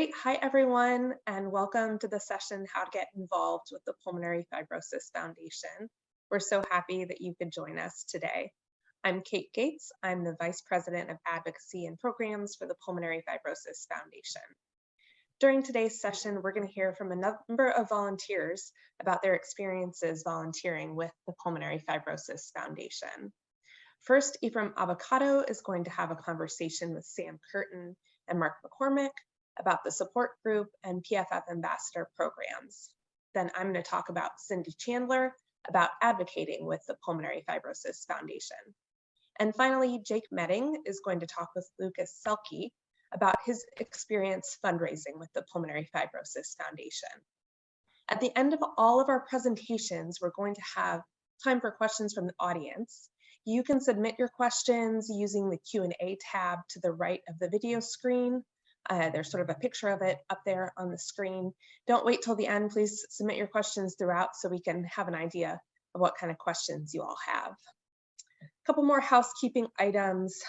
Great. Hi, everyone, and welcome to the session, How to Get Involved with the Pulmonary Fibrosis Foundation. We're so happy that you could join us today. I'm Kate Gates. I'm the Vice President of Advocacy and Programs for the Pulmonary Fibrosis Foundation. During today's session, we're going to hear from a number of volunteers about their experiences volunteering with the Pulmonary Fibrosis Foundation. First, Ephraim Avocado is going to have a conversation with Sam Curtin and Mark McCormick about the support group and PFF ambassador programs. Then I'm going to talk about Cindy Chandler about advocating with the Pulmonary Fibrosis Foundation. And finally, Jake Medding is going to talk with Lucas Selke about his experience fundraising with the Pulmonary Fibrosis Foundation. At the end of all of our presentations, we're going to have time for questions from the audience. You can submit your questions using the Q&A tab to the right of the video screen. There's sort of a picture of it up there on the screen. Don't wait till the end. Please submit your questions throughout so we can have an idea of what kind of questions you all have. A couple more housekeeping items.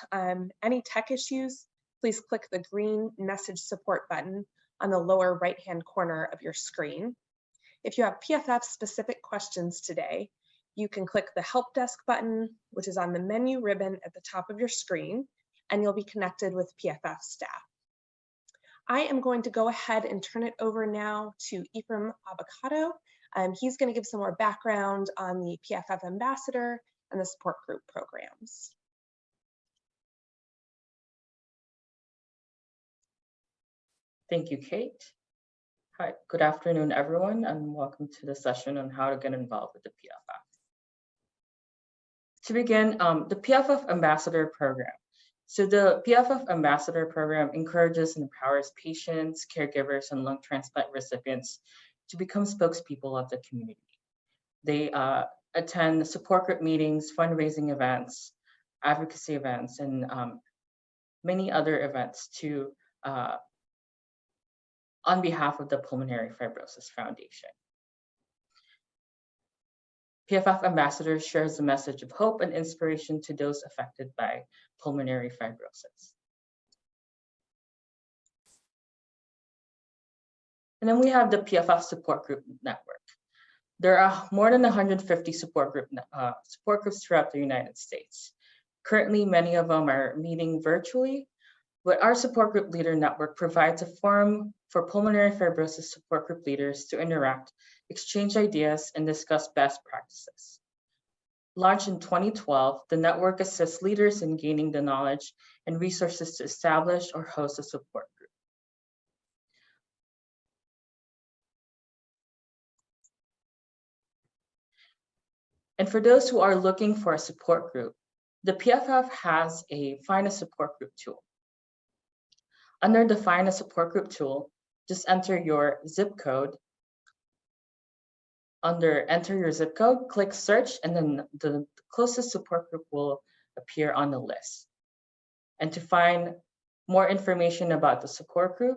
Any tech issues, please click the green message support button on the lower right-hand corner of your screen. If you have PFF specific questions today, you can click the help desk button, which is on the menu ribbon at the top of your screen, and you'll be connected with PFF staff. I am going to go ahead and turn it over now to Ephraim Avocado. He's going to give some more background on the PFF ambassador and the support group programs. Thank you, Kate. Hi, good afternoon, everyone, and welcome to the session on how to get involved with the PFF. To begin, the PFF Ambassador Program. So the PFF Ambassador Program encourages and empowers patients, caregivers, and lung transplant recipients to become spokespeople of the community. They attend support group meetings, fundraising events, advocacy events, and many other events on behalf of the Pulmonary Fibrosis Foundation. PFF Ambassador shares a message of hope and inspiration to those affected by pulmonary fibrosis. And then we have the PFF Support Group Network. There are more than 150 support groups throughout the United States. Currently, many of them are meeting virtually, but our support group leader network provides a forum for pulmonary fibrosis support group leaders to interact, exchange ideas, and discuss best practices. Launched in 2012, the network assists leaders in gaining the knowledge and resources to establish or host a support group. And for those who are looking for a support group, the PFF has a Find a Support Group tool. Under the Find a Support Group tool, just enter your zip code. Under Enter Your Zip Code, click Search, and then the closest support group will appear on the list. And to find more information about the support group,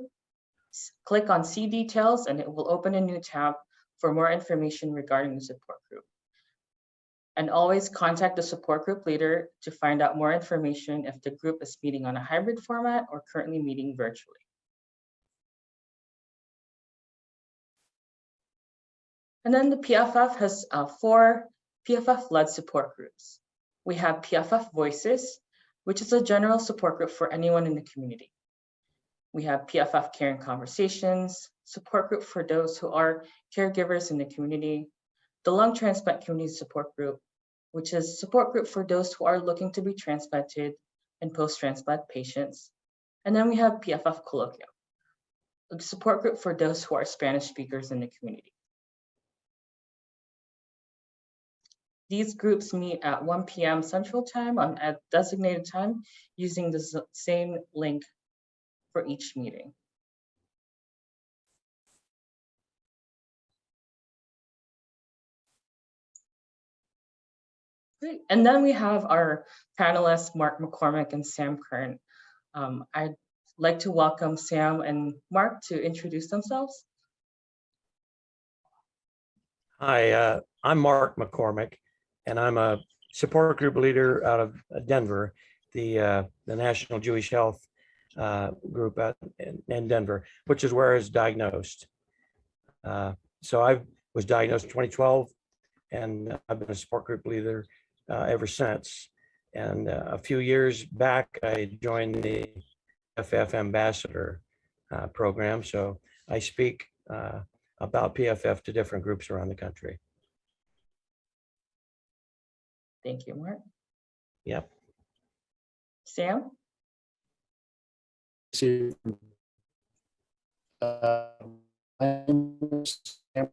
click on See Details, and it will open a new tab for more information regarding the support group. And always contact the support group leader to find out more information if the group is meeting on a hybrid format or currently meeting virtually. And then the PFF has 4 PFF-led support groups. We have PFF Voices, which is a general support group for anyone in the community. We have PFF Caring Conversations, support group for those who are caregivers in the community. The Lung Transplant Community Support Group, which is support group for those who are looking to be transplanted and post-transplant patients. And then we have PFF Colloquium, a support group for those who are Spanish speakers in the community. These groups meet at 1 p.m. Central Time on a designated time using the same link for each meeting. Great. And then we have our panelists, Mark McCormick and Sam Curtin. I'd like to welcome Sam and Mark to introduce themselves. Hi, I'm Mark McCormick, and I'm a support group leader out of Denver, the National Jewish Health group out in Denver, which is where I was diagnosed. So I was diagnosed in 2012, and I've been a support group leader ever since. And a few years back, I joined the PFF Ambassador program. So I speak about PFF to different groups around the country. Thank you, Mark. Yep. Sam? I'm Sam.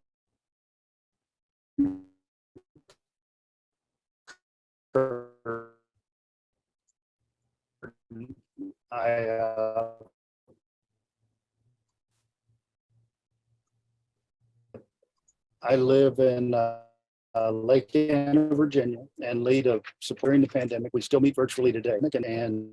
I live in Lake Anna, Virginia, and lead of supporting the pandemic. We still meet virtually today, and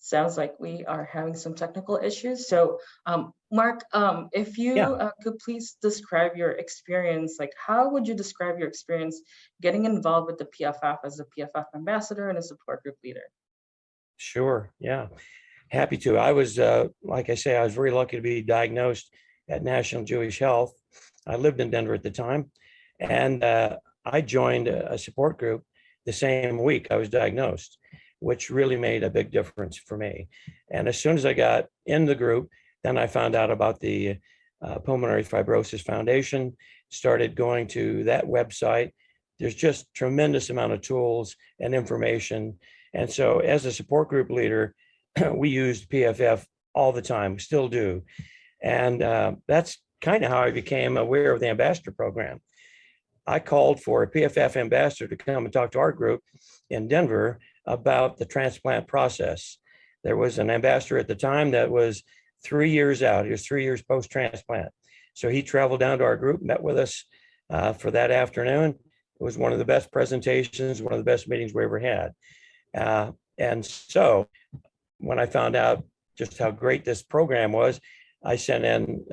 Sounds like we are having some technical issues. So Mark, if you could please describe your experience, like how would you describe your experience getting involved with the PFF as a PFF ambassador and a support group leader? Sure. Yeah. Happy to. I was, like I say, I was very lucky to be diagnosed at National Jewish Health. I lived in Denver at the time, and I joined a support group the same week I was diagnosed, which really made a big difference for me. And as soon as I got in the group, then I found out about the Pulmonary Fibrosis Foundation, started going to that website. There's just tremendous amount of tools and information. And so as a support group leader, we used PFF all the time, still do. And that's kind of how I became aware of the ambassador program. I called for a PFF ambassador to come and talk to our group in Denver about the transplant process. There was an ambassador at the time that was 3 years out. He was 3 years post-transplant. So he traveled down to our group, met with us for that afternoon. It was one of the best presentations, one of the best meetings we ever had. And so when I found out just how great this program was, I sent in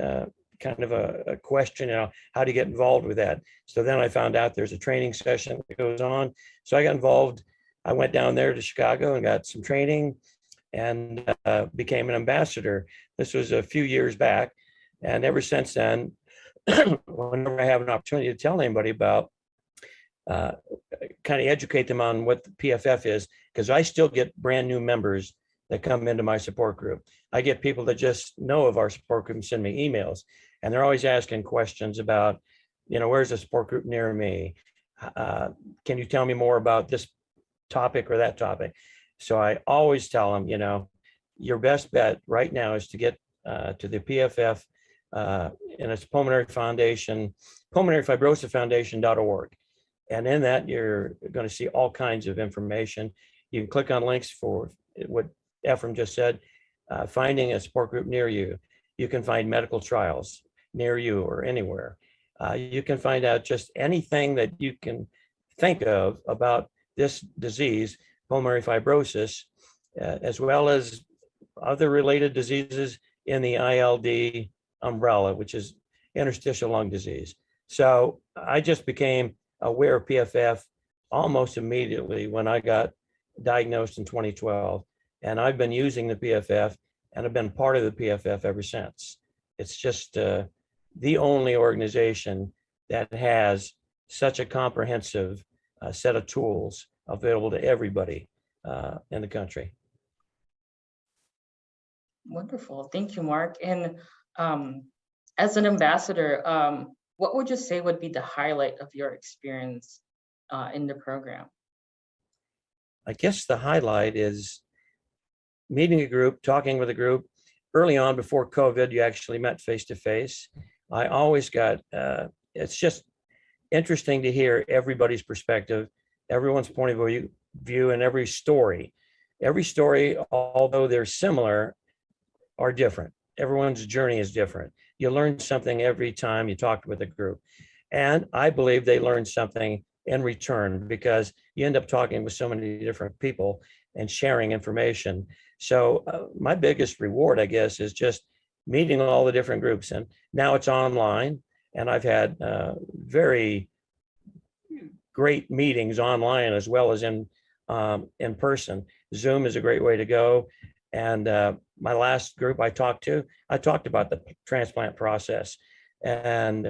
kind of a question, how to get involved with that. So then I found out there's a training session that goes on. So I got involved. I went down there to Chicago and got some training and became an ambassador. This was a few years back. And ever since then, whenever I have an opportunity to tell anybody about, kind of educate them on what the PFF is, because I still get brand new members that come into my support group. I get people that just know of our support group and send me emails, and they're always asking questions about, where's a support group near me? Can you tell me more about this topic or that topic? So I always tell them, your best bet right now is to get to the PFF and it's Pulmonary Foundation, Pulmonary Fibrosis Foundation.org. And in that, you're going to see all kinds of information. You can click on links for what Ephraim just said, finding a support group near you. You can find medical trials near you or anywhere. You can find out just anything that you can think of about this disease, pulmonary fibrosis, as well as other related diseases in the ILD umbrella, which is interstitial lung disease. So I just became aware of PFF almost immediately when I got diagnosed in 2012. And I've been using the PFF and I've been part of the PFF ever since. It's just the only organization that has such a comprehensive set of tools available to everybody in the country. Wonderful. Thank you, Mark. And as an ambassador, what would you say would be the highlight of your experience in the program? I guess the highlight is meeting a group, talking with a group. Early on, before COVID, you actually met face to face. I always got, it's just interesting to hear everybody's perspective, everyone's point of view, and every story. Every story, although they're similar, are different. Everyone's journey is different. You learn something every time you talk with a group. And I believe they learn something in return, because you end up talking with so many different people and sharing information. So my biggest reward, I guess, is just meeting all the different groups. And now it's online, and I've had very great meetings online as well as in person. Zoom is a great way to go. And my last group I talked about the transplant process, and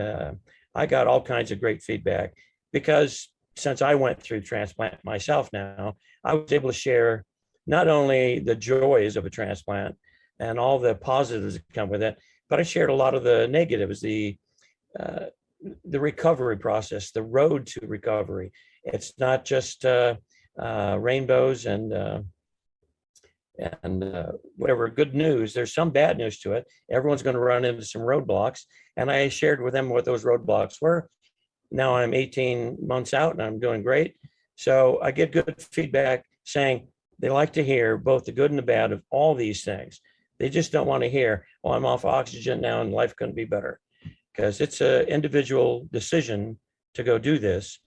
I got all kinds of great feedback, because since I went through transplant myself now, I was able to share not only the joys of a transplant and all the positives that come with it, but I shared a lot of the negatives, the recovery process, the road to recovery. It's not just rainbows and whatever good news. There's some bad news to it. Everyone's going to run into some roadblocks, and I shared with them what those roadblocks were. Now I'm 18 months out and I'm doing great. So I get good feedback saying they like to hear both the good and the bad of all these things. They just don't want to hear, "Oh, I'm off oxygen now and life couldn't be better," because it's an individual decision to go do this,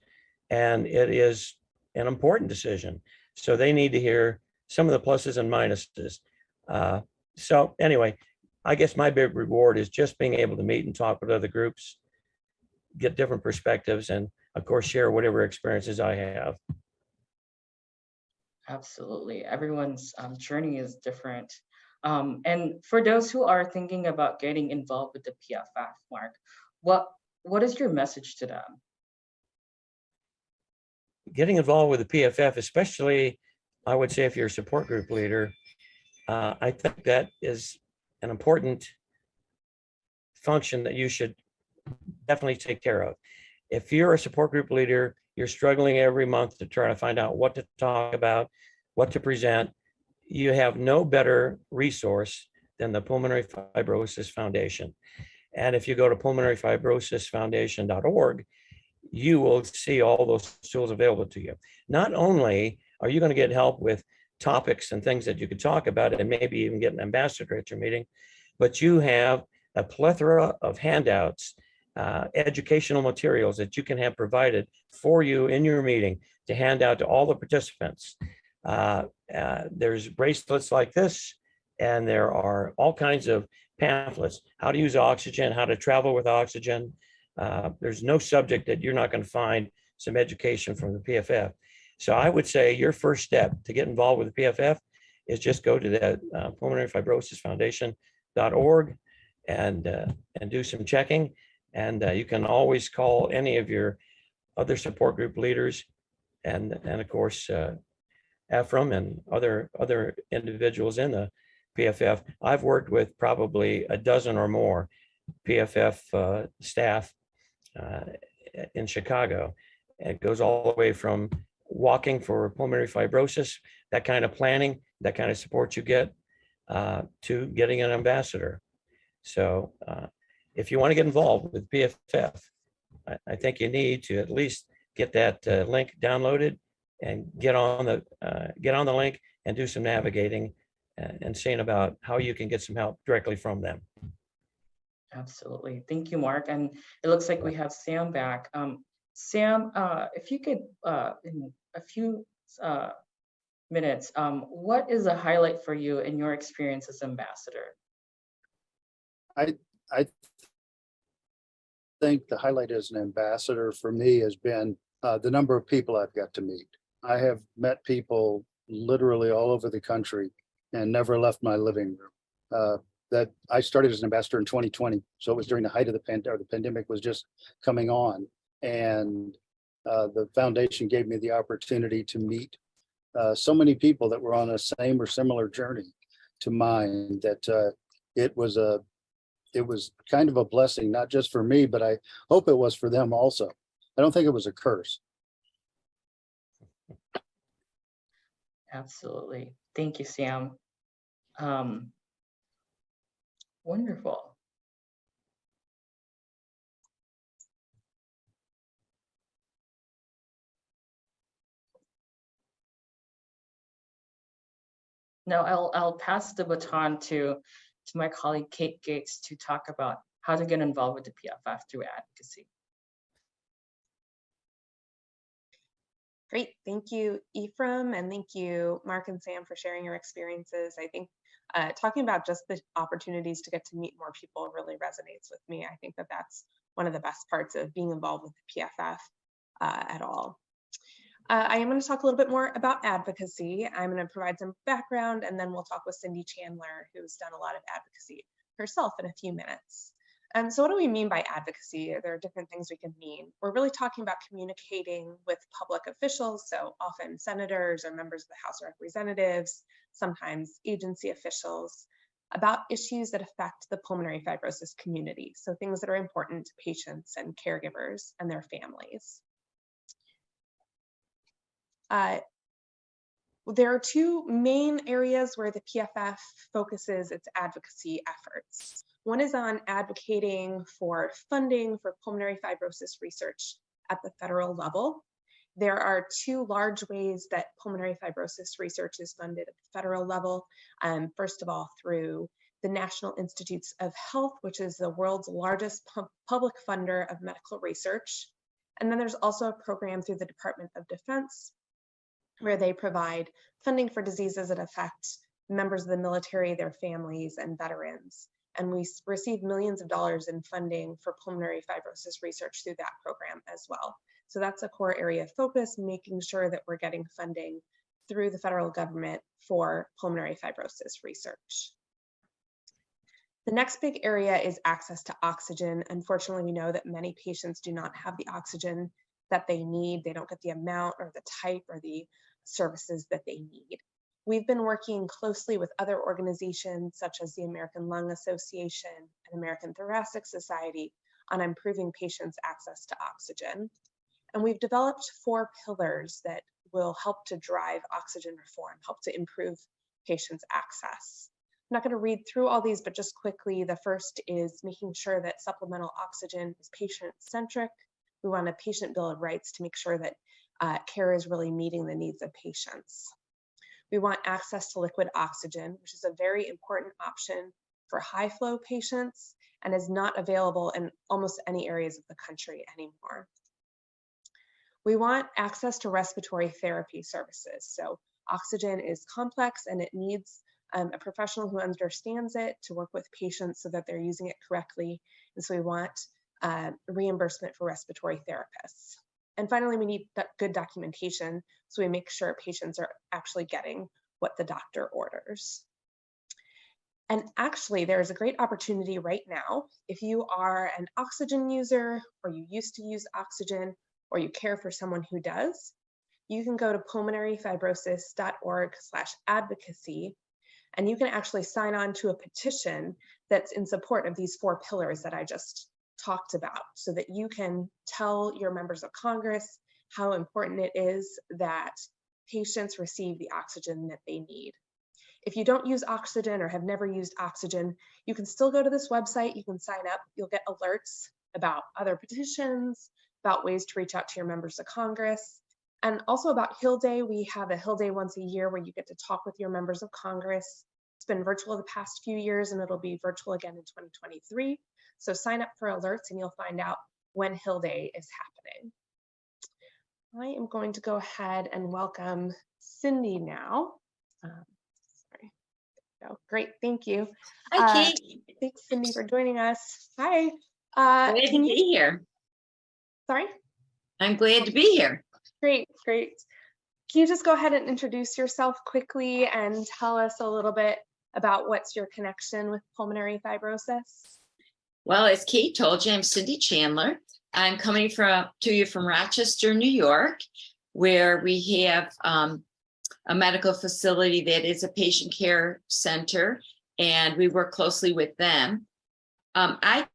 and it is an important decision. So they need to hear some of the pluses and minuses. So anyway, I guess my big reward is just being able to meet and talk with other groups, get different perspectives, and of course, share whatever experiences I have. Absolutely. Everyone's journey is different. And for those who are thinking about getting involved with the PFF, Mark, what is your message to them? Getting involved with the PFF, especially, I would say if you're a support group leader, I think that is an important function that you should definitely take care of. If you're a support group leader, you're struggling every month to try to find out what to talk about, what to present, you have no better resource than the Pulmonary Fibrosis Foundation. And if you go to pulmonaryfibrosisfoundation.org, you will see all those tools available to you. Not only are you going to get help with topics and things that you could talk about and maybe even get an ambassador at your meeting, but you have a plethora of handouts, educational materials that you can have provided for you in your meeting to hand out to all the participants. There's bracelets like this, and there are all kinds of pamphlets, how to use oxygen, how to travel with oxygen. There's no subject that you're not going to find some education from the PFF. So I would say your first step to get involved with the PFF is just go to that pulmonaryfibrosisfoundation.org and do some checking. And you can always call any of your other support group leaders, and of course, Ephraim and other individuals in the PFF. I've worked with probably a dozen or more PFF staff in Chicago. It goes all the way from walking for pulmonary fibrosis, that kind of planning, that kind of support you get, to getting an ambassador. So if you want to get involved with PFF, I think you need to at least get that link downloaded and get on the link and do some navigating and seeing about how you can get some help directly from them. Absolutely. Thank you, Mark. And it looks like we have Sam back. Sam, if you could, in a few minutes, what is a highlight for you in your experience as ambassador? I think the highlight as an ambassador for me has been the number of people I've got to meet. I have met people literally all over the country and never left my living room. That I started as an ambassador in 2020, so it was during the height of the pandemic. The pandemic was just coming on, and the foundation gave me the opportunity to meet so many people that were on a same or similar journey to mine. That it was kind of a blessing, not just for me, but I hope it was for them also. I don't think it was a curse. Absolutely. Thank you, Sam. Wonderful. Now I'll pass the baton to my colleague Kate Gates to talk about how to get involved with the PFF through advocacy. Great. Thank you, Ephraim, and thank you, Mark and Sam, for sharing your experiences. I think talking about just the opportunities to get to meet more people really resonates with me. I think that that's one of the best parts of being involved with the PFF at all. I am going to talk a little bit more about advocacy. I'm going to provide some background, and then we'll talk with Cindy Chandler, who's done a lot of advocacy herself, in a few minutes. So what do we mean by advocacy? There are different things we can mean. We're really talking about communicating with public officials, so often senators or members of the House of Representatives, sometimes agency officials, about issues that affect the pulmonary fibrosis community, so things that are important to patients and caregivers and their families. There are two main areas where the PFF focuses its advocacy efforts. One is on advocating for funding for pulmonary fibrosis research at the federal level. There are two large ways that pulmonary fibrosis research is funded at the federal level. First of all, through the National Institutes of Health, which is the world's largest public funder of medical research. And then there's also a program through the Department of Defense, where they provide funding for diseases that affect members of the military, their families, and veterans. And we receive millions of dollars in funding for pulmonary fibrosis research through that program as well. So that's a core area of focus, making sure that we're getting funding through the federal government for pulmonary fibrosis research. The next big area is access to oxygen. Unfortunately, we know that many patients do not have the oxygen that they need. They don't get the amount or the type or the services that they need. We've been working closely with other organizations such as the American Lung Association and American Thoracic Society on improving patients' access to oxygen. And we've developed 4 pillars that will help to drive oxygen reform, help to improve patients' access. I'm not going to read through all these, but just quickly, the first is making sure that supplemental oxygen is patient-centric. We want a patient bill of rights to make sure that care is really meeting the needs of patients. We want access to liquid oxygen, which is a very important option for high flow patients and is not available in almost any areas of the country anymore. We want access to respiratory therapy services. So oxygen is complex and it needs a professional who understands it to work with patients so that they're using it correctly. And so we want reimbursement for respiratory therapists. And finally, we need good documentation so we make sure patients are actually getting what the doctor orders. And actually, there's a great opportunity right now. If you are an oxygen user, or you used to use oxygen, or you care for someone who does, you can go to pulmonaryfibrosis.org/advocacy, and you can actually sign on to a petition that's in support of these 4 pillars that I just talked about, so that you can tell your members of Congress how important it is that patients receive the oxygen that they need. If you don't use oxygen or have never used oxygen, you can still go to this website, you can sign up, you'll get alerts about other petitions, about ways to reach out to your members of Congress, and also about Hill Day. We have a Hill Day once a year where you get to talk with your members of Congress. It's been virtual the past few years and it'll be virtual again in 2023. So sign up for alerts and you'll find out when Hill Day is happening. I am going to go ahead and welcome Cindy now. Sorry. There we go. Great, thank you. Hi, Kate. Thanks, Cindy, for joining us. Hi. Glad to be here. Sorry? I'm glad to be here. Great, great. Can you just go ahead and introduce yourself quickly and tell us a little bit about what's your connection with pulmonary fibrosis? Well, as Kate told you, I'm Cindy Chandler. I'm coming to you from Rochester, New York, where we have a medical facility that is a patient care center, and we work closely with them. I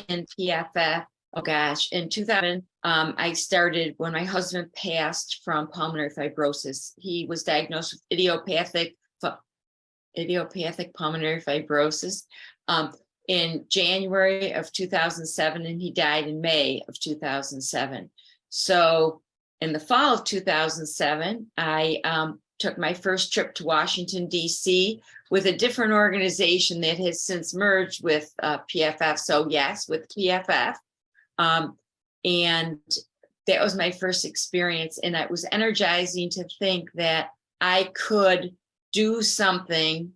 in PFF, oh gosh, in 2000, I started when my husband passed from pulmonary fibrosis. He was diagnosed with idiopathic pulmonary fibrosis in January of 2007, and he died in May of 2007. So in the fall of 2007, I took my first trip to Washington, D.C. with a different organization that has since merged with PFF. So yes, with PFF. And that was my first experience. And it was energizing to think that I could do something,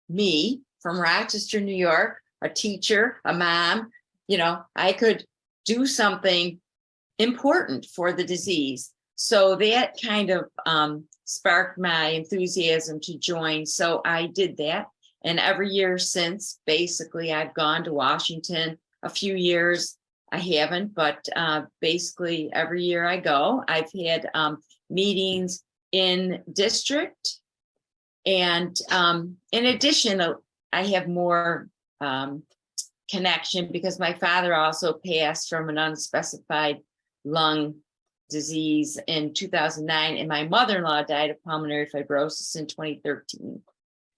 me from Rochester, New York, a teacher, a mom, I could do something important for the disease. So that kind of sparked my enthusiasm to join. So I did that. And every year since, basically, I've gone to Washington. A few years I haven't, but basically every year I go. I've had meetings in district. And in addition, I have more connection because my father also passed from an unspecified lung disease in 2009, and my mother-in-law died of pulmonary fibrosis in 2013.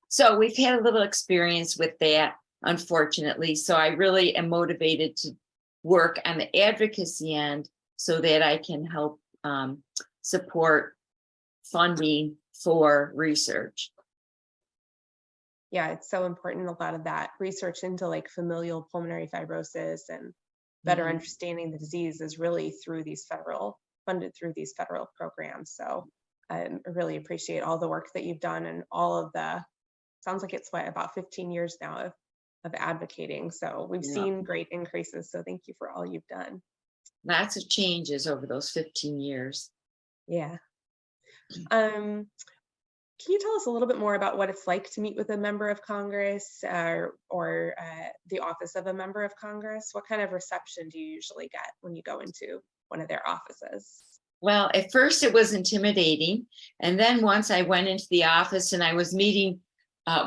So we've had a little experience with that, unfortunately. So I really am motivated to work on the advocacy end so that I can help support funding for research. Yeah, it's so important. A lot of that research into like familial pulmonary fibrosis and better understanding the disease is really funded through these federal programs. So I really appreciate all the work that you've done and all of sounds like it's about 15 years now of advocating. So we've seen great increases. So thank you for all you've done. Lots of changes over those 15 years. Yeah. Can you tell us a little bit more about what it's like to meet with a member of Congress or the office of a member of Congress? What kind of reception do you usually get when you go into one of their offices? Well, at first it was intimidating. And then once I went into the office and I was meeting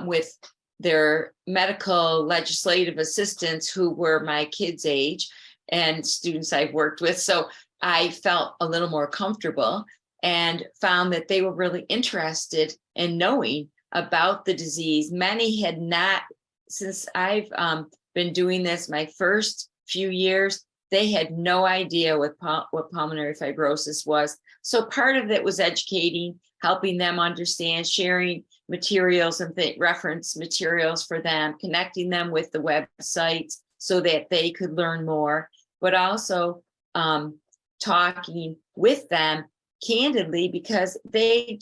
with their medical legislative assistants who were my kids' age and students I've worked with. So I felt a little more comfortable and found that they were really interested in knowing about the disease. Many had not, since I've been doing this my first few years, they had no idea what pulmonary fibrosis was. So part of it was educating, helping them understand, sharing materials and reference materials for them, connecting them with the websites so that they could learn more, but also talking with them candidly, because I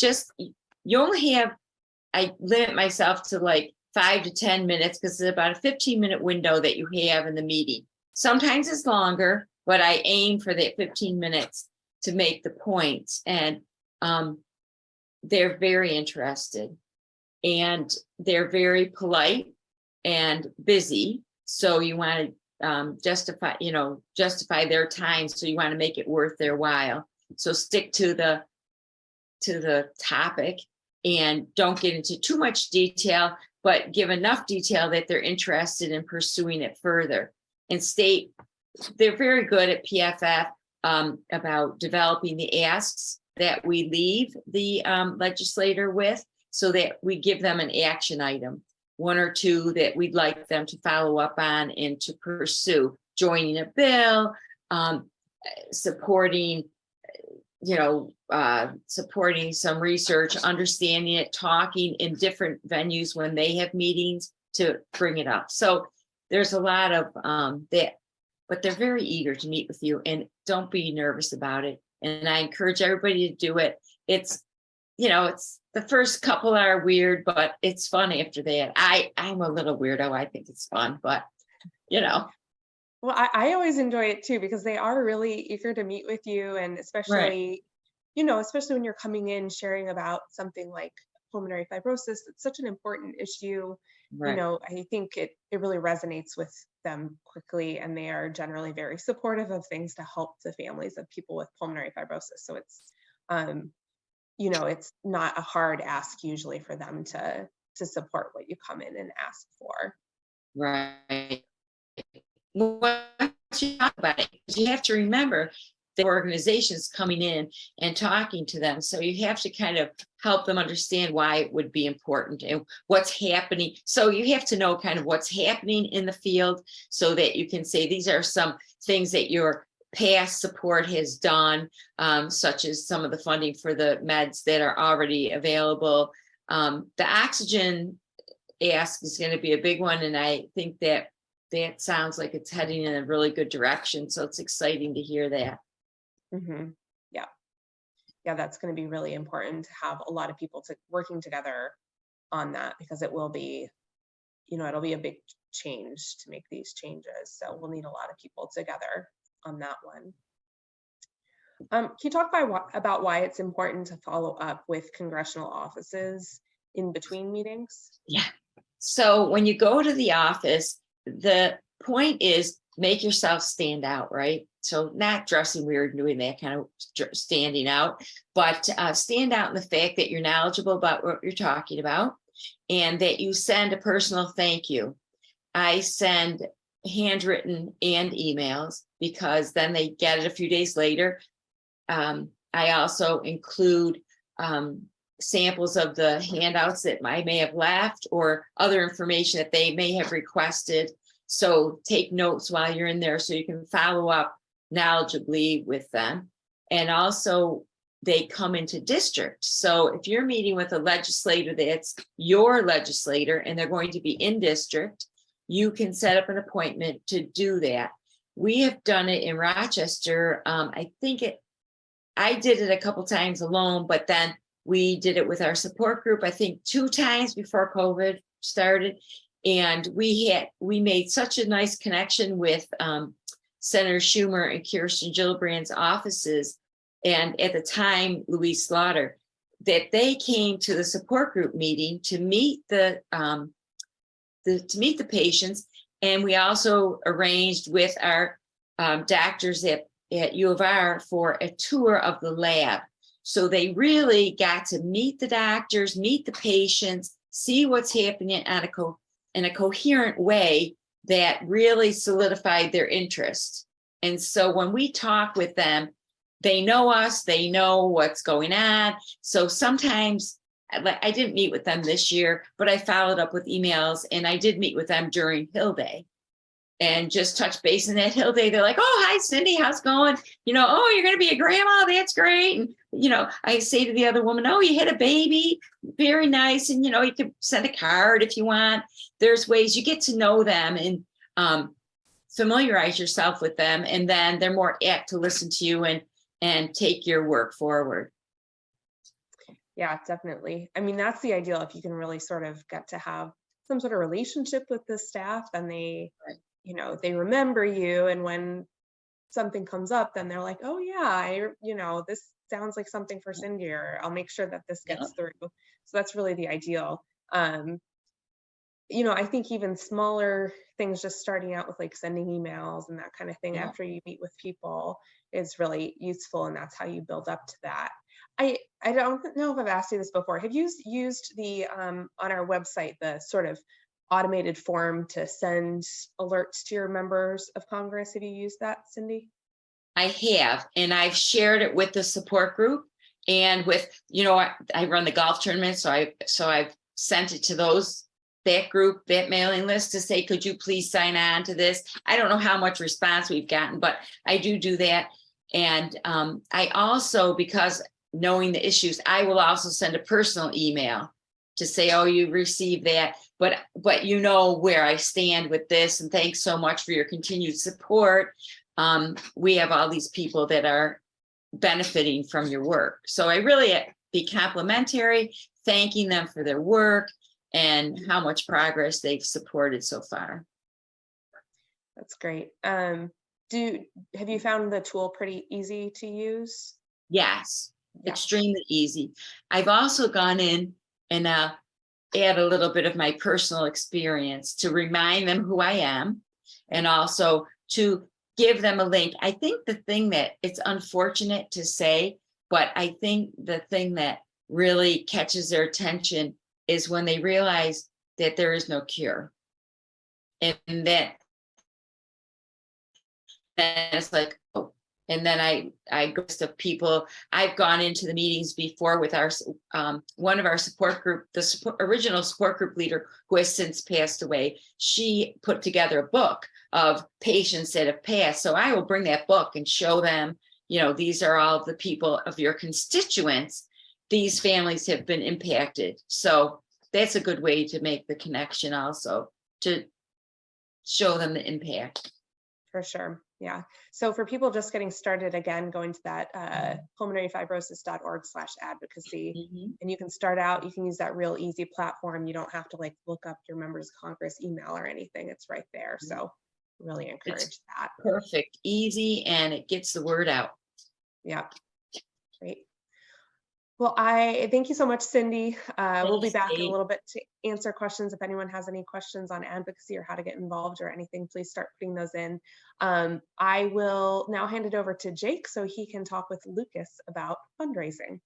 limit myself to like 5 to 10 minutes because it's about a 15-minute window that you have in the meeting. Sometimes it's longer, but I aim for that 15 minutes to make the points. And they're very interested and they're very polite and busy. So you want to justify their time. So you want to make it worth their while. So stick to the topic and don't get into too much detail, but give enough detail that they're interested in pursuing it further. And they're very good at PFF about developing the asks that we leave the legislator with so that we give them an action item, 1 or 2 that we'd like them to follow up on and to pursue, joining a bill, supporting some research, understanding it, talking in different venues when they have meetings to bring it up. So there's a lot of that, but they're very eager to meet with you, and don't be nervous about it. And I encourage everybody to do it. It's the first couple are weird, but it's fun after that. I'm a little weirdo. I think it's fun, but Well, I always enjoy it too, because they are really eager to meet with you. And especially, especially when you're coming in sharing about something like pulmonary fibrosis, it's such an important issue. Right. I think it really resonates with them quickly, and they are generally very supportive of things to help the families of people with pulmonary fibrosis. So it's, it's not a hard ask usually for them to support what you come in and ask for. Right. Once you talk about it, you have to remember the organizations coming in and talking to them. So you have to kind of help them understand why it would be important and what's happening. So you have to know kind of what's happening in the field so that you can say, these are some things that your past support has done, such as some of the funding for the meds that are already available. The oxygen ask is going to be a big one. And I think that that sounds like it's heading in a really good direction. So it's exciting to hear that. Yeah. Yeah, that's going to be really important to have a lot of people working together on that, because it will be, it'll be a big change to make these changes. So we'll need a lot of people together on that one. Can you talk about why it's important to follow up with congressional offices in between meetings? Yeah. So when you go to the office, the point is make yourself stand out, right? So not dressing weird and doing that kind of standing out, but stand out in the fact that you're knowledgeable about what you're talking about and that you send a personal thank you. I send handwritten and emails because then they get it a few days later. I also include samples of the handouts that I may have left or other information that they may have requested. So take notes while you're in there so you can follow up knowledgeably with them. And also they come into district. So if you're meeting with a legislator that's your legislator and they're going to be in district, you can set up an appointment to do that. We have done it in Rochester. I did it a couple times alone, but then we did it with our support group, I think 2 times before COVID started. And we made such a nice connection with Senator Schumer and Kirsten Gillibrand's offices. And at the time, Louise Slaughter, that they came to the support group meeting to meet the patients. And we also arranged with our doctors at U of R for a tour of the lab. So they really got to meet the doctors, meet the patients, see what's happening in a coherent way that really solidified their interest. And so when we talk with them, they know us, they know what's going on. So sometimes I didn't meet with them this year, but I followed up with emails and I did meet with them during Hill Day and just touch base in that Hill Day. They're like, oh, hi, Cindy, how's it going? Oh, you're going to be a grandma. That's great. And, I say to the other woman, oh, you had a baby. Very nice. And, you could send a card if you want. There's ways you get to know them and familiarize yourself with them. And then they're more apt to listen to you and take your work forward. Yeah, definitely. I mean, that's the ideal. If you can really sort of get to have some sort of relationship with the staff, then they, they remember you. And when something comes up, then they're like, oh yeah, this sounds like something for Cindy, or I'll make sure that this gets through. So that's really the ideal. I think even smaller things, just starting out with like sending emails and that kind of thing after you meet with people is really useful. And that's how you build up to that. I don't know if I've asked you this before. Have you used the on our website, the sort of automated form to send alerts to your members of Congress? Have you used that, Cindy? I have, and I've shared it with the support group and with, I run the golf tournament. So I've sent it to that group, that mailing list to say, could you please sign on to this? I don't know how much response we've gotten, but I do that. And I also, because knowing the issues, I will also send a personal email to say, oh, you received that, but where I stand with this, and thanks so much for your continued support. We have all these people that are benefiting from your work. So I really be complimentary, thanking them for their work and how much progress they've supported so far. That's great. Have you found the tool pretty easy to use? Yes, extremely easy. I've also gone in and add a little bit of my personal experience to remind them who I am, and also to give them a link. I think the thing that it's unfortunate to say, but I think the thing that really catches their attention is when they realize that there is no cure. And that it's like, oh, and then I go to people. I've gone into the meetings before with our one of our support group, original support group leader who has since passed away. She put together a book of patients that have passed. So I will bring that book and show them, these are all the people of your constituents. These families have been impacted. So that's a good way to make the connection also, to show them the impact. For sure. Yeah. So for people just getting started, again, going to that pulmonaryfibrosis.org/advocacy, and you can start out, you can use that real easy platform. You don't have to like look up your members of Congress email or anything. It's right there. So really encourage that. Perfect, easy, and it gets the word out. Yeah. Great. Well, I thank you so much, Cindy. We'll be back in a little bit to answer questions. If anyone has any questions on advocacy or how to get involved or anything, please start putting those in. I will now hand it over to Jake so he can talk with Lucas about fundraising.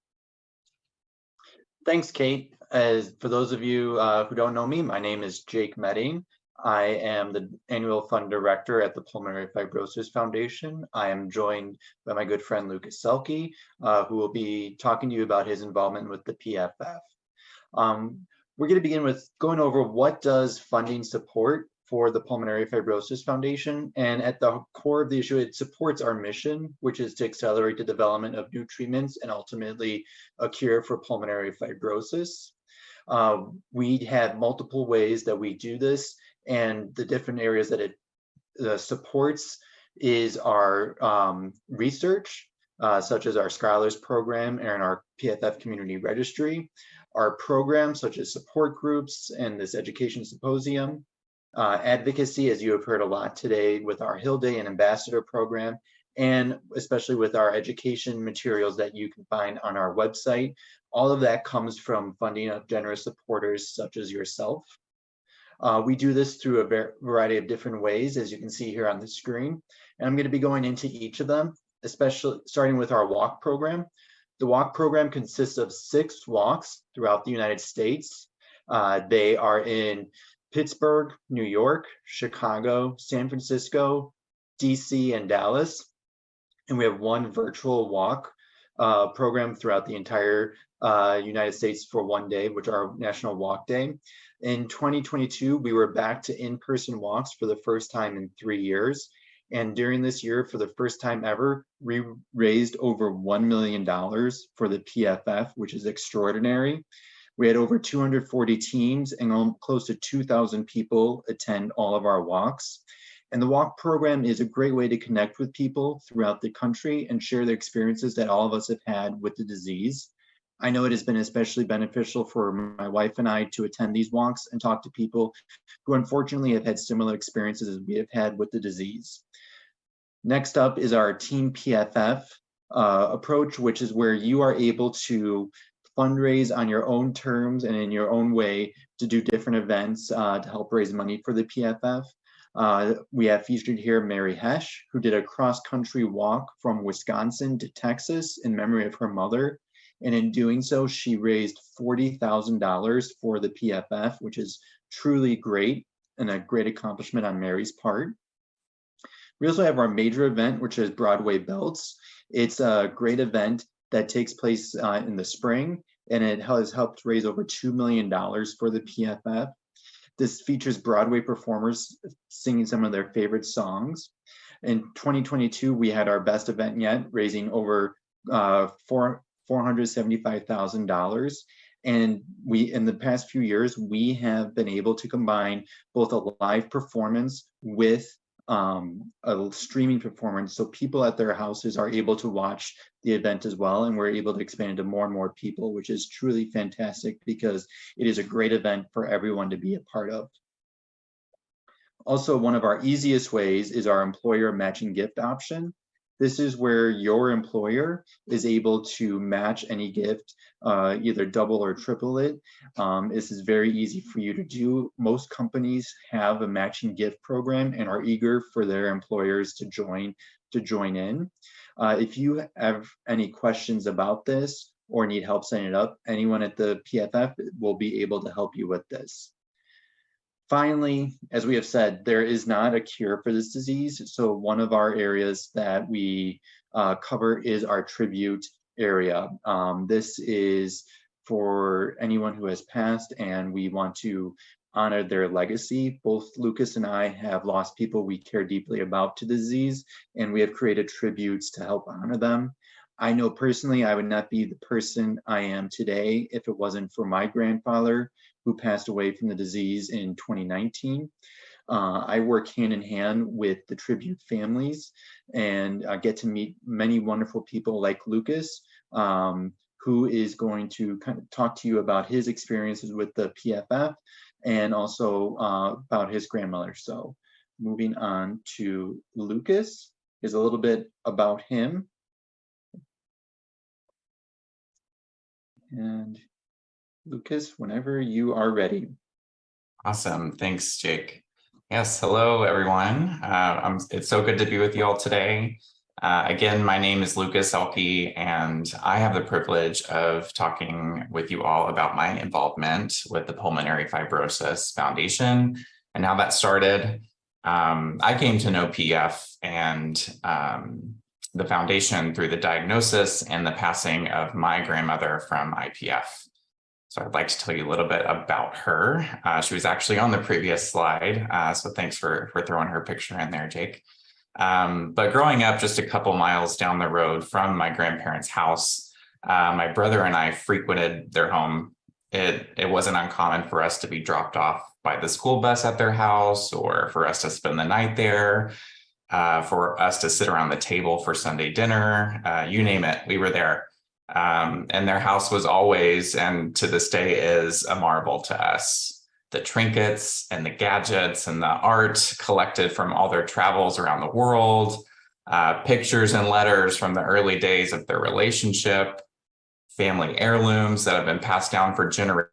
Thanks, Kate. As for those of you who don't know me, my name is Jake Medding. I am the annual fund director at the Pulmonary Fibrosis Foundation. I am joined by my good friend Lucas Selke, who will be talking to you about his involvement with the PFF. We're going to begin with going over what does funding support for the Pulmonary Fibrosis Foundation. And at the core of the issue, it supports our mission, which is to accelerate the development of new treatments and ultimately a cure for pulmonary fibrosis. We have multiple ways that we do this, and the different areas that it supports is our research, such as our Scholars Program and our PFF Community Registry, our programs such as support groups and this Education Symposium, advocacy, as you have heard a lot today with our Hill Day and Ambassador Program, and especially with our education materials that you can find on our website. All of that comes from funding of generous supporters such as yourself. We do this through a variety of different ways, as you can see here on the screen. And I'm going to be going into each of them, especially starting with our walk program. The walk program consists of 6 walks throughout the United States. They are in Pittsburgh, New York, Chicago, San Francisco, DC, and Dallas. And we have 1 virtual walk program throughout the entire United States for 1 day, which are National Walk Day. In 2022, we were back to in-person walks for the first time in 3 years. And during this year, for the first time ever, we raised over $1 million for the PFF, which is extraordinary. We had over 240 teams and close to 2,000 people attend all of our walks. And the walk program is a great way to connect with people throughout the country and share the experiences that all of us have had with the disease. I know it has been especially beneficial for my wife and I to attend these walks and talk to people who unfortunately have had similar experiences as we have had with the disease. Next up is our Team PFF approach, which is where you are able to fundraise on your own terms and in your own way to do different events to help raise money for the PFF. We have featured here Mary Hesh, who did a cross-country walk from Wisconsin to Texas in memory of her mother. And in doing so, she raised $40,000 for the PFF, which is truly great and a great accomplishment on Mary's part. We also have our major event, which is Broadway Belts. It's a great event that takes place in the spring, and it has helped raise over $2 million for the PFF. This features Broadway performers singing some of their favorite songs. In 2022, we had our best event yet, raising over $475,000. And in the past few years, we have been able to combine both a live performance with a streaming performance. So people at their houses are able to watch the event as well. And we're able to expand to more and more people, which is truly fantastic because it is a great event for everyone to be a part of. Also, one of our easiest ways is our employer matching gift option. This is where your employer is able to match any gift, either double or triple it. This is very easy for you to do. Most companies have a matching gift program and are eager for their employers to join in. If you have any questions about this or need help setting it up, anyone at the PFF will be able to help you with this. Finally, as we have said, there is not a cure for this disease. So one of our areas that we cover is our tribute area. This is for anyone who has passed, and we want to honor their legacy. Both Lucas and I have lost people we care deeply about to the disease, and we have created tributes to help honor them. I know personally I would not be the person I am today if it wasn't for my grandfather, who passed away from the disease in 2019. I work hand in hand with the tribute families and get to meet many wonderful people like Lucas, who is going to kind of talk to you about his experiences with the PFF and also about his grandmother. So moving on to Lucas, is a little bit about him. And Lucas, whenever you are ready. Awesome. Thanks, Jake. Yes, hello, everyone. It's so good to be with you all today. Again, my name is Lucas Elke, and I have the privilege of talking with you all about my involvement with the Pulmonary Fibrosis Foundation and how that started. I came to know PF and the foundation through the diagnosis and the passing of my grandmother from IPF. So I'd like to tell you a little bit about her. She was actually on the previous slide, so thanks for throwing her picture in there, Jake. But growing up just a couple miles down the road from my grandparents' house, my brother and I frequented their home. It wasn't uncommon for us to be dropped off by the school bus at their house, or for us to spend the night there, for us to sit around the table for Sunday dinner, you name it, we were there. And their house was always, and to this day is, a marvel to us. The trinkets and the gadgets and the art collected from all their travels around the world, pictures and letters from the early days of their relationship, family heirlooms that have been passed down for generations.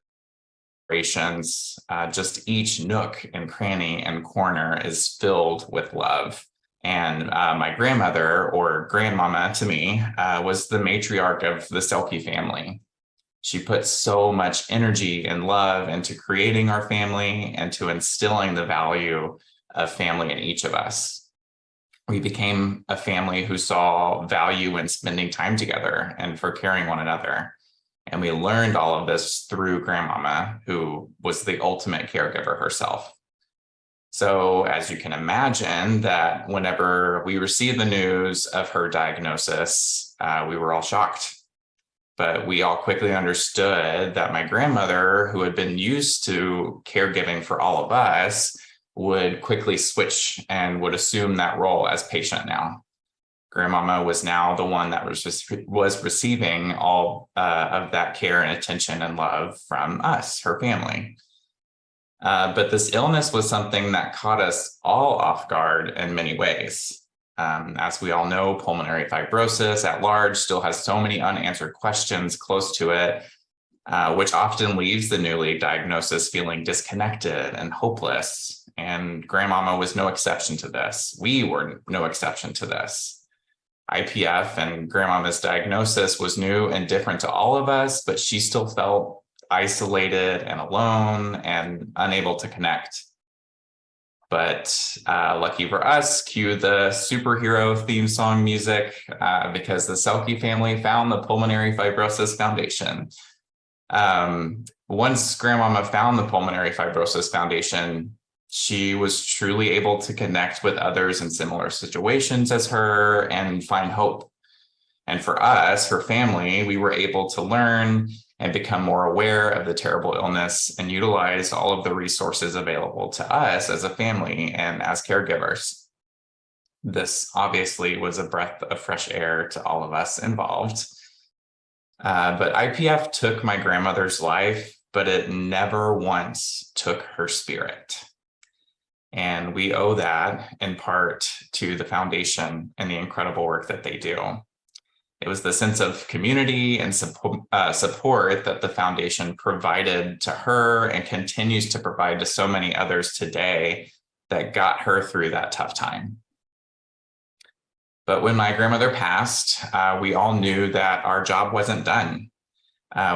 Just each nook and cranny and corner is filled with love. And my grandmother, or grandmama to me, was the matriarch of the Selke family. She put so much energy and love into creating our family and to instilling the value of family in each of us. We became a family who saw value in spending time together and for caring one another. And we learned all of this through grandmama, who was the ultimate caregiver herself. So as you can imagine, that whenever we received the news of her diagnosis, we were all shocked. But we all quickly understood that my grandmother, who had been used to caregiving for all of us, would quickly switch and would assume that role as patient now. Grandmama was now the one that was receiving all of that care and attention and love from us, her family. But this illness was something that caught us all off guard in many ways. As we all know, pulmonary fibrosis at large still has so many unanswered questions close to it, which often leaves the newly diagnosed feeling disconnected and hopeless. And grandmama was no exception to this. We were no exception to this. IPF and grandmama's diagnosis was new and different to all of us, but she still felt isolated and alone and unable to connect. But lucky for us, cue the superhero theme song music, because the Selke family found the Pulmonary Fibrosis Foundation. Once grandmama found the Pulmonary Fibrosis Foundation, she was truly able to connect with others in similar situations as her and find hope. And for us, her family, we were able to learn and become more aware of the terrible illness and utilize all of the resources available to us as a family and as caregivers. This obviously was a breath of fresh air to all of us involved. But IPF took my grandmother's life, but it never once took her spirit. And we owe that in part to the foundation and the incredible work that they do. It was the sense of community and support that the foundation provided to her and continues to provide to so many others today that got her through that tough time. But when my grandmother passed, we all knew that our job wasn't done.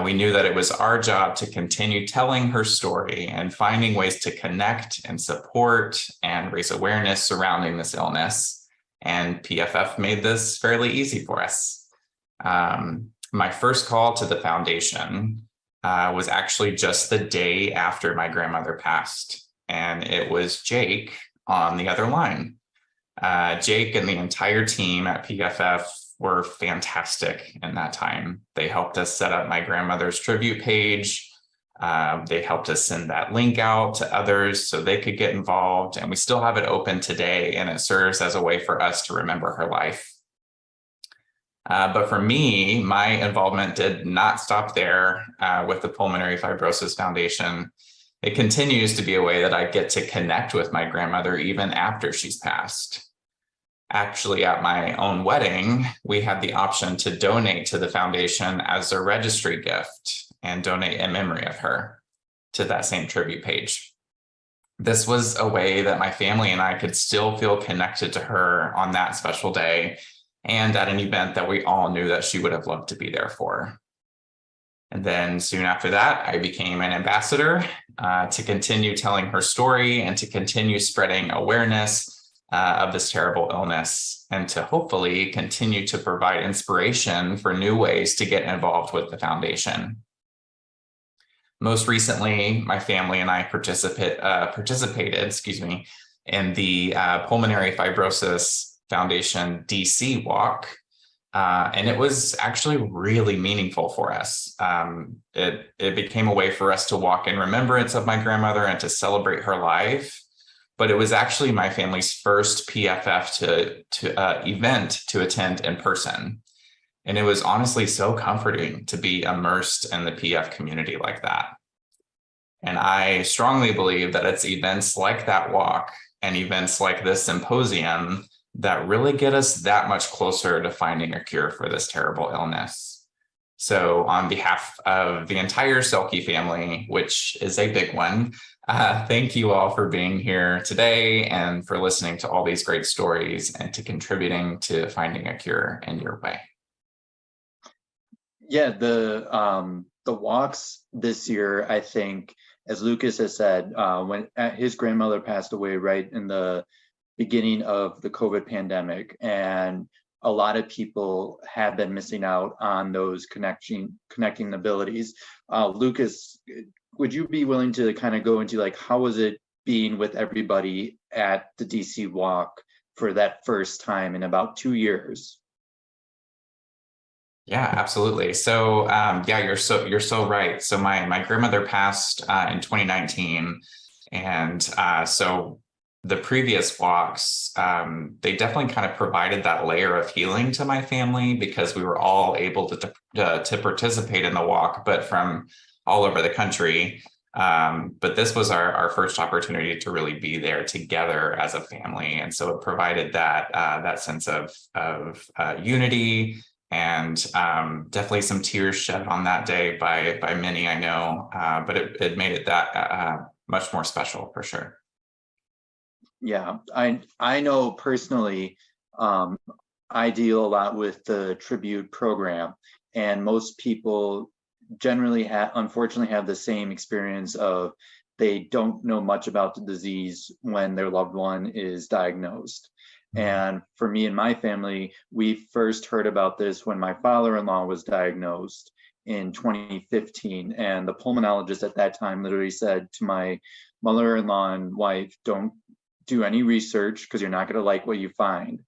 We knew that it was our job to continue telling her story and finding ways to connect and support and raise awareness surrounding this illness. And PFF made this fairly easy for us. My first call to the foundation was actually just the day after my grandmother passed, and it was Jake on the other line. Jake and the entire team at PFF were fantastic in that time. They helped us set up my grandmother's tribute page. They helped us send that link out to others so they could get involved. And we still have it open today, and it serves as a way for us to remember her life. But for me, my involvement did not stop there with the Pulmonary Fibrosis Foundation. It continues to be a way that I get to connect with my grandmother even after she's passed. Actually, at my own wedding, we had the option to donate to the foundation as a registry gift and donate in memory of her to that same tribute page. This was a way that my family and I could still feel connected to her on that special day and at an event that we all knew that she would have loved to be there for. And then soon after that, I became an ambassador to continue telling her story and to continue spreading awareness of this terrible illness, and to hopefully continue to provide inspiration for new ways to get involved with the foundation. Most recently, my family and I participated in the Pulmonary Fibrosis Foundation DC walk. And it was actually really meaningful for us. It became a way for us to walk in remembrance of my grandmother and to celebrate her life. But it was actually my family's first PFF event to attend in person. And it was honestly so comforting to be immersed in the PF community like that. And I strongly believe that it's events like that walk and events like this symposium that really get us that much closer to finding a cure for this terrible illness. So on behalf of the entire Selke family, which is a big one, thank you all for being here today and for listening to all these great stories and to contributing to finding a cure in your way. Yeah, the walks this year, I think, as Lucas has said, when his grandmother passed away right in the beginning of the COVID pandemic, and a lot of people have been missing out on those connecting abilities. Lucas, would you be willing to kind of go into like, how was it being with everybody at the DC walk for that first time in about 2 years? Yeah, absolutely. So yeah, you're so right. So my grandmother passed in 2019, and so the previous walks, they definitely kind of provided that layer of healing to my family because we were all able to participate in the walk, but from all over the country. But this was our first opportunity to really be there together as a family, and so it provided that sense of unity. And definitely some tears shed on that day by many, I know, but it made it that much more special for sure. Yeah, I know personally, I deal a lot with the tribute program, and most people generally unfortunately have the same experience of they don't know much about the disease when their loved one is diagnosed. And for me and my family, we first heard about this when my father-in-law was diagnosed in 2015. And the pulmonologist at that time literally said to my mother-in-law and wife, don't do any research because you're not going to like what you find.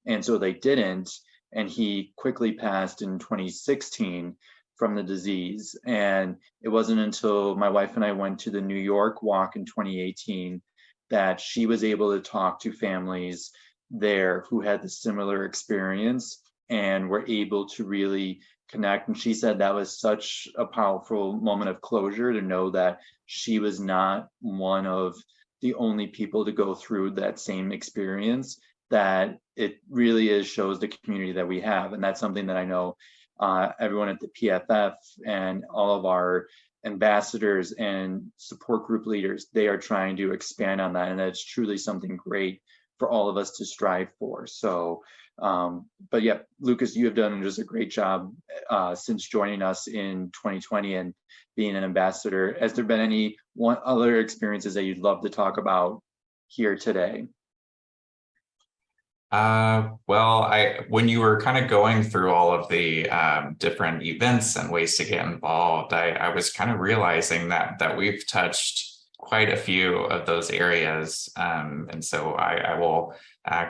And so they didn't. And he quickly passed in 2016 from the disease. And it wasn't until my wife and I went to the New York walk in 2018 that she was able to talk to families there who had the similar experience and were able to really connect. And she said that was such a powerful moment of closure to know that she was not one of the only people to go through that same experience, that it really shows the community that we have. And that's something that I know everyone at the PFF and all of our ambassadors and support group leaders, they are trying to expand on that. And that's truly something great for all of us to strive for. So, but yeah, Lucas, you have done just a great job since joining us in 2020 and being an ambassador. Has there been any other experiences that you'd love to talk about here today? Well, when you were kind of going through all of the different events and ways to get involved, I was kind of realizing that we've touched quite a few of those areas. And so I will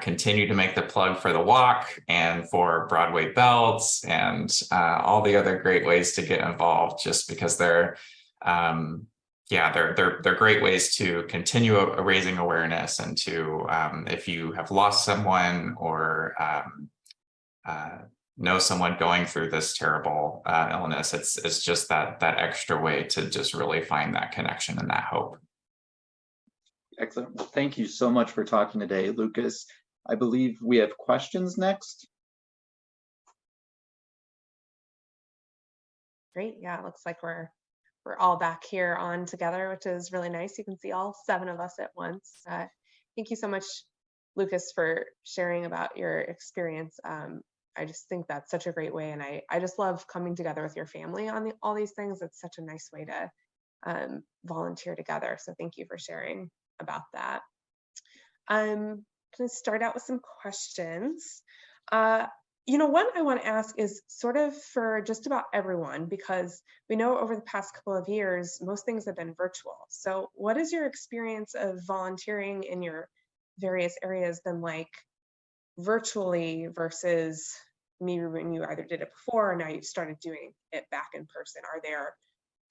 continue to make the plug for the walk and for Broadway Belts and all the other great ways to get involved, just because they're Yeah, they're great ways to continue raising awareness, and to if you have lost someone or know someone going through this terrible illness, it's just that extra way to just really find that connection and that hope. Excellent. Well, thank you so much for talking today, Lucas. I believe we have questions next. Great. Yeah, it looks like we're all back here on together, which is really nice. You can see all 7 of us at once. Thank you so much, Lucas, for sharing about your experience. I just think that's such a great way, and I just love coming together with your family on all these things. It's such a nice way to volunteer together. So thank you for sharing about that. I'm going to start out with some questions. One I want to ask is sort of for just about everyone, because we know over the past couple of years, most things have been virtual. So what is your experience of volunteering in your various areas been like virtually versus maybe when you either did it before or now you've started doing it back in person?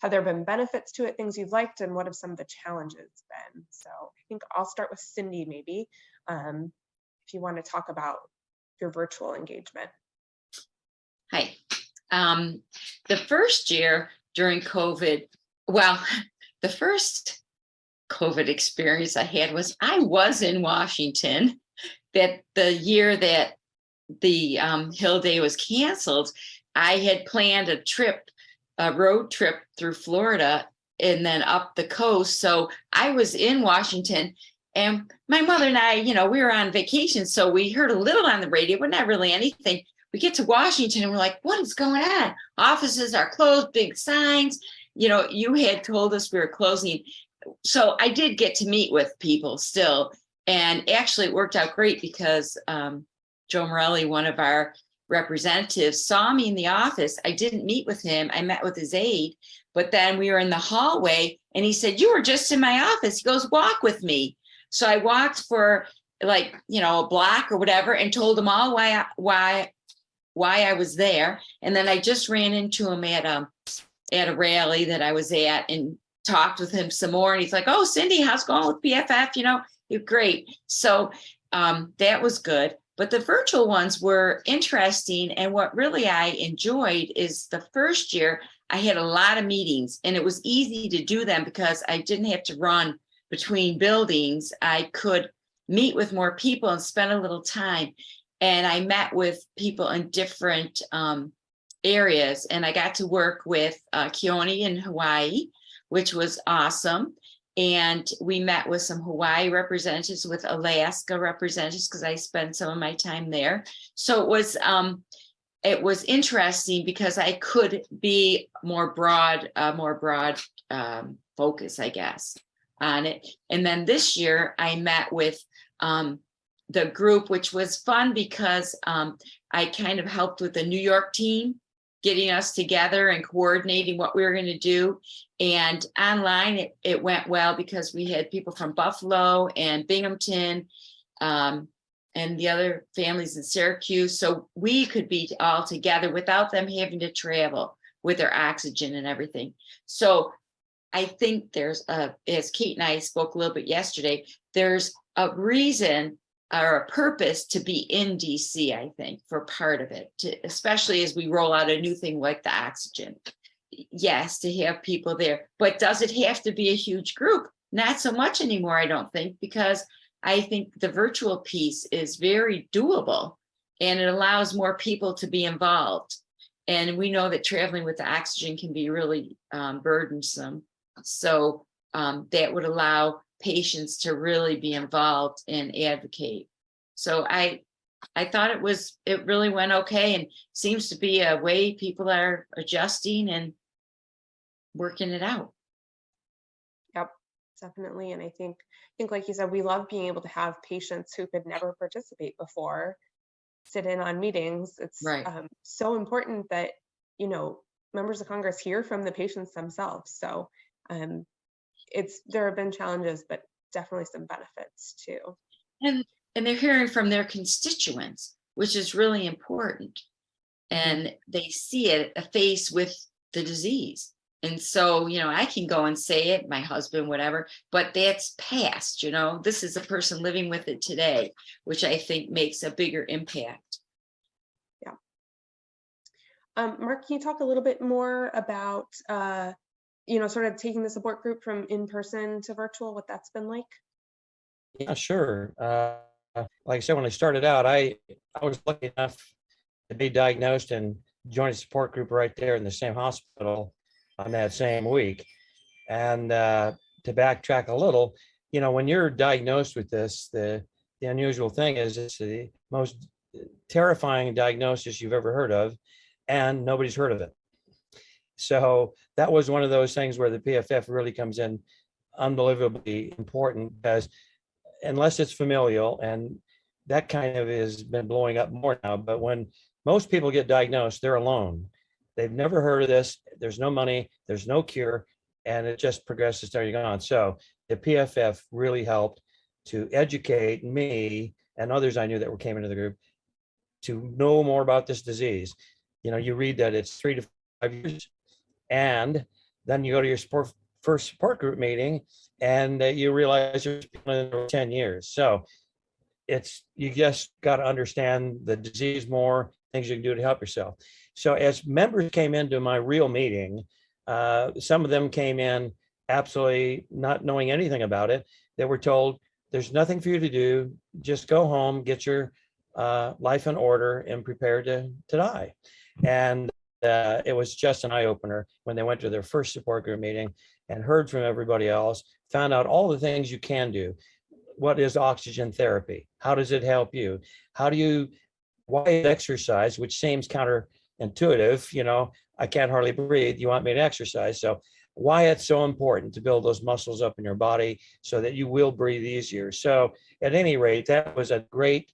Have there been benefits to it, things you've liked, and what have some of the challenges been? So I think I'll start with Cindy, maybe, if you want to talk about your virtual engagement. Hi. The first year during COVID, well, the first COVID experience I had was I was in Washington that the year that the Hill Day was canceled. I had planned a road trip through Florida and then up the coast. So I was in Washington, and my mother and I, we were on vacation. So we heard a little on the radio, but not really anything. We get to Washington and we're like, what is going on? Offices are closed, big signs. You had told us we were closing. So I did get to meet with people still. And actually it worked out great because Joe Morelli, one of our representatives, saw me in the office. I didn't meet with him. I met with his aide, but then we were in the hallway and he said, you were just in my office. He goes, walk with me. So I walked for a block or whatever and told him all why I was there. And then I just ran into him at a rally that I was at and talked with him some more. And he's like, oh, Cindy, how's it going with PFF? You're great. So that was good. But the virtual ones were interesting. And what really I enjoyed is the first year I had a lot of meetings, and it was easy to do them because I didn't have to run between buildings. I could meet with more people and spend a little time. And I met with people in different areas. And I got to work with Keone in Hawaii, which was awesome. And we met with some Hawaii representatives, with Alaska representatives, because I spent some of my time there. So it was interesting because I could be more broad focus, I guess, on it. And then this year I met with the group, which was fun because I kind of helped with the New York team, getting us together and coordinating what we were going to do. And online, it went well because we had people from Buffalo and Binghamton and the other families in Syracuse. So we could be all together without them having to travel with their oxygen and everything. So I think there's as Kate and I spoke a little bit yesterday, there's a reason or a purpose to be in DC, I think, for part of it, especially as we roll out a new thing like the oxygen. Yes, to have people there, but does it have to be a huge group? Not so much anymore, I don't think, because I think the virtual piece is very doable and it allows more people to be involved. And we know that traveling with the oxygen can be really burdensome. So that would allow patients to really be involved and advocate. So I thought it really went okay, and seems to be a way people are adjusting and working it out. Yep, definitely. And I think like you said, we love being able to have patients who could never participate before sit in on meetings. It's right. So important that, members of Congress hear from the patients themselves. So there have been challenges, but definitely some benefits too. And they're hearing from their constituents, which is really important. And they see it, a face with the disease. And so, I can go and say it, my husband, whatever, but that's past, this is a person living with it today, which I think makes a bigger impact. Yeah. Mark, can you talk a little bit more about, sort of taking the support group from in person to virtual, what that's been like? Yeah, sure. Like I said, when I started out, I was lucky enough to be diagnosed and join a support group right there in the same hospital on that same week. And to backtrack a little, when you're diagnosed with this, the unusual thing is it's the most terrifying diagnosis you've ever heard of, and nobody's heard of it. So that was one of those things where the PFF really comes in unbelievably important, because unless it's familial, and that kind of has been blowing up more now, but when most people get diagnosed, they're alone. They've never heard of this. There's no money, there's no cure, and it just progresses starting on. So the PFF really helped to educate me and others I knew that came into the group to know more about this disease. You read that it's 3 to 5 years, and then you go to your first support group meeting and you realize you're 10 years. So you just got to understand the disease more, things you can do to help yourself. So as members came into my real meeting, some of them came in absolutely not knowing anything about it. They were told, there's nothing for you to do, just go home, get your life in order and prepare to die. And it was just an eye-opener when they went to their first support group meeting and heard from everybody else, found out all the things you can do. What is oxygen therapy? How does it help you? Why exercise, which seems counterintuitive, I can't hardly breathe, you want me to exercise. So why it's so important to build those muscles up in your body so that you will breathe easier. So at any rate, that was a great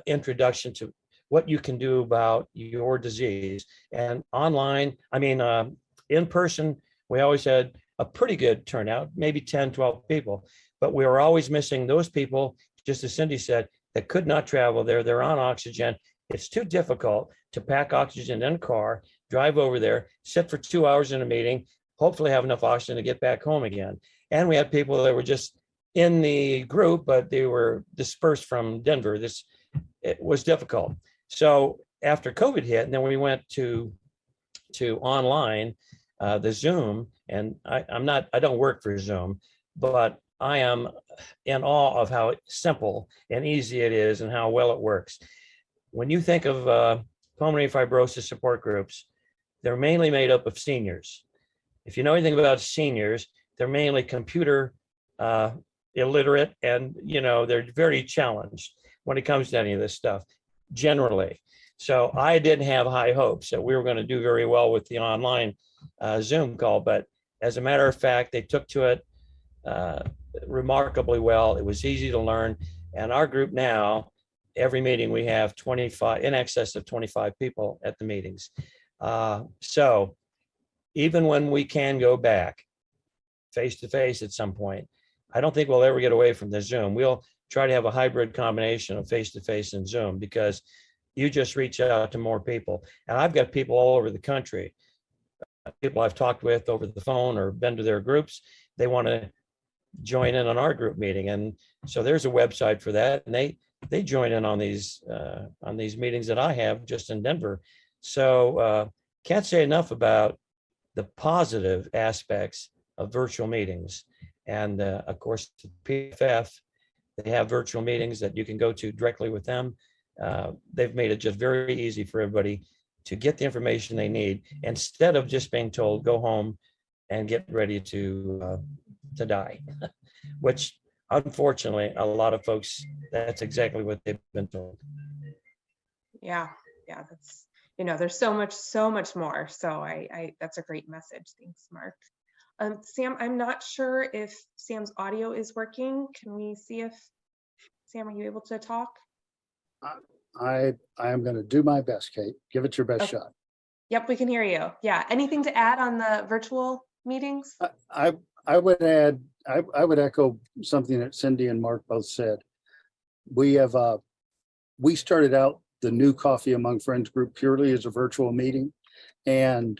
introduction to what you can do about your disease. And online, in person, we always had a pretty good turnout, maybe 10, 12 people, but we were always missing those people, just as Cindy said, that could not travel there. They're on oxygen. It's too difficult to pack oxygen in a car, drive over there, sit for 2 hours in a meeting, hopefully have enough oxygen to get back home again. And we had people that were just in the group, but they were dispersed from Denver. It was difficult. So after COVID hit, and then we went to online, the Zoom, and I don't work for Zoom, but I am in awe of how simple and easy it is and how well it works. When you think of pulmonary fibrosis support groups, they're mainly made up of seniors. If you know anything about seniors, they're mainly computer illiterate, and they're very challenged when it comes to any of this stuff, generally. So I didn't have high hopes that we were going to do very well with the online Zoom call, but as a matter of fact, they took to it remarkably well. It was easy to learn, and our group now, every meeting we have in excess of 25 people at the meetings. So even when we can go back face to face at some point, I don't think we'll ever get away from the Zoom. We'll try to have a hybrid combination of face to face and Zoom, because you just reach out to more people. And I've got people all over the country, people I've talked with over the phone or been to their groups. They want to join in on our group meeting. And so there's a website for that. And they join in on these meetings that I have just in Denver. So can't say enough about the positive aspects of virtual meetings. And of course, the PFF, they have virtual meetings that you can go to directly with them. They've made it just very easy for everybody to get the information they need, instead of just being told, go home and get ready to die, which unfortunately, a lot of folks, that's exactly what they've been told. Yeah, that's, there's so much more. So that's a great message. Thanks, Mark. Sam, I'm not sure if Sam's audio is working. Can we see if, Sam, are you able to talk? I am going to do my best, Kate. Give it your best shot. Yep, we can hear you. Yeah. Anything to add on the virtual meetings? I would add, I would echo something that Cindy and Mark both said. We started out the New Coffee Among Friends group purely as a virtual meeting, and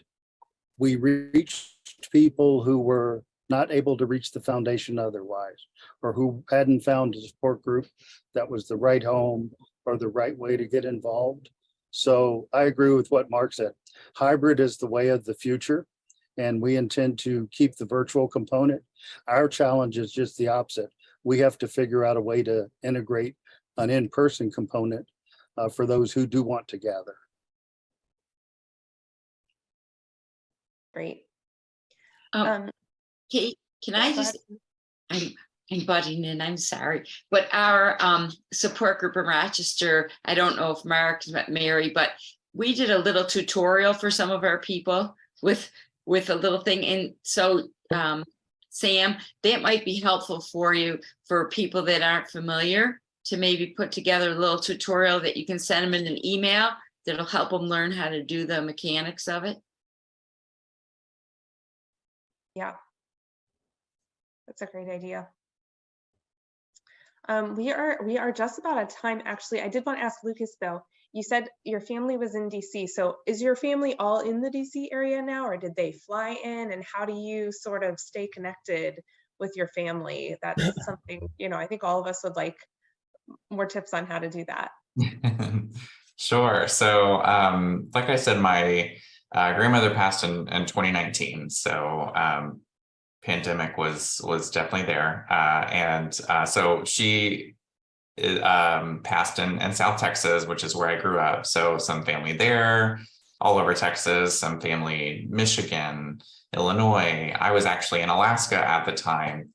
We reached people who were not able to reach the foundation otherwise, or who hadn't found a support group that was the right home or the right way to get involved. So I agree with what Mark said. Hybrid is the way of the future, and we intend to keep the virtual component. Our challenge is just the opposite. We have to figure out a way to integrate an in-person component for those who do want to gather. Great. Kate, can I Go just, ahead. I'm butting in, I'm sorry, but our support group in Rochester, I don't know if Mark met Mary, but we did a little tutorial for some of our people with a little thing. And so Sam, that might be helpful for you, for people that aren't familiar, to maybe put together a little tutorial that you can send them in an email that'll help them learn how to do the mechanics of it. Yeah, that's a great idea. We are just about out of time. Actually, I did want to ask Lucas though. You said your family was in DC. So is your family all in the DC area now, or did they fly in? And how do you sort of stay connected with your family? That's something, you know, I think all of us would like more tips on how to do that. Sure. So, like I said, my grandmother passed in 2019. So, pandemic was definitely there, and so she passed in South Texas, which is where I grew up. So some family there, all over Texas, some family Michigan, Illinois. I was actually in Alaska at the time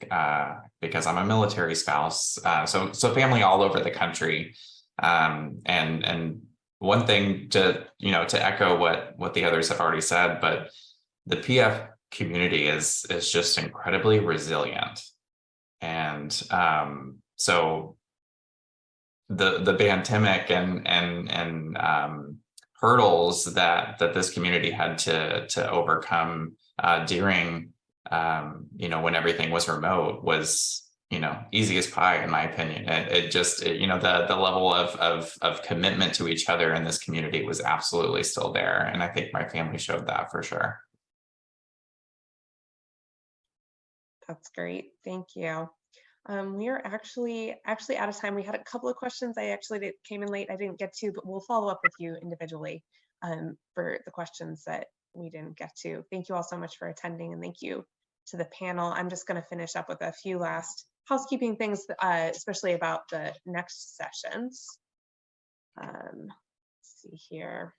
because I'm a military spouse. So family all over the country. And one thing to echo what the others have already said, but the PF community is just incredibly resilient. And so the pandemic and hurdles that this community had to overcome during when everything was remote was easy as pie, in my opinion. It just the level of commitment to each other in this community was absolutely still there, and I think my family showed that for sure. That's great. Thank you. We are actually out of time. We had a couple of questions. Came in late. I didn't get to, but we'll follow up with you individually for the questions that we didn't get to. Thank you all so much for attending, and thank you to the panel. I'm just going to finish up with a few last housekeeping things, especially about the next sessions. Let's see here.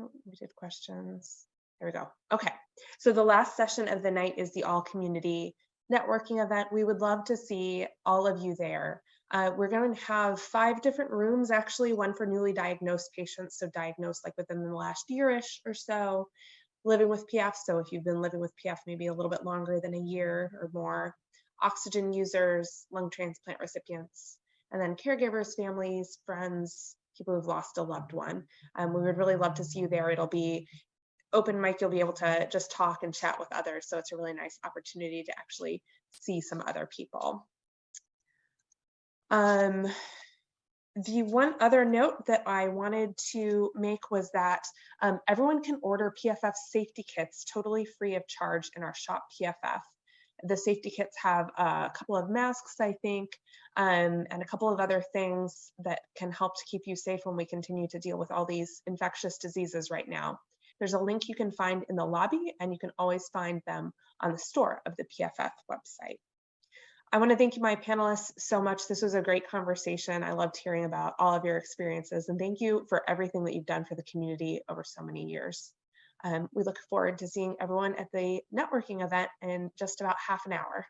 Oh, we did questions. There we go. Okay, so the last session of the night is the all community networking event. We would love to see all of you there. We're going to have 5 different rooms, actually, one for newly diagnosed patients, so diagnosed like within the last year-ish or so, living with PF, so if you've been living with PF maybe a little bit longer than a year or more, oxygen users, lung transplant recipients, and then caregivers, families, friends, people who've lost a loved one. We would really love to see you there. It'll be open mic, you'll be able to just talk and chat with others. So it's a really nice opportunity to actually see some other people. The one other note that I wanted to make was that everyone can order PFF safety kits totally free of charge in our shop PFF. The safety kits have a couple of masks, I think, and a couple of other things that can help to keep you safe when we continue to deal with all these infectious diseases right now. There's a link you can find in the lobby, and you can always find them on the store of the PFF website. I want to thank you, my panelists, so much. This was a great conversation. I loved hearing about all of your experiences, and thank you for everything that you've done for the community over so many years. We look forward to seeing everyone at the networking event in just about half an hour.